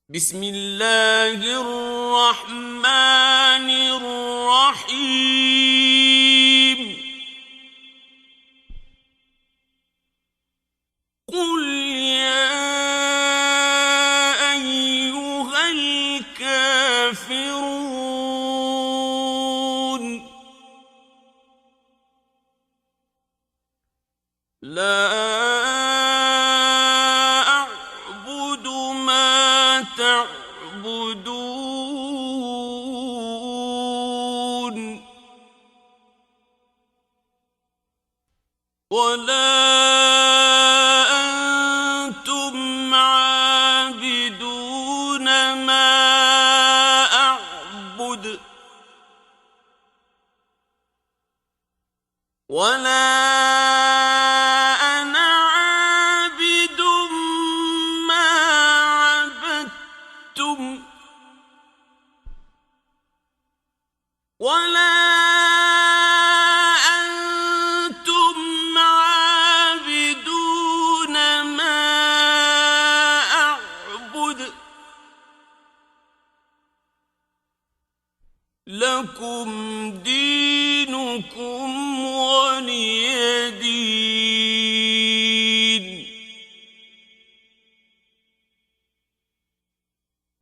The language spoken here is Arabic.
بسم الله الرحمن الرحيم. قل يا أيها الكافرون لا أعبد ما تعبدون ولا أنتم عابدون ما أعبد ولا أنا عابد ما عبدتم ولا أنتم عابدون ما أعبد لكم دين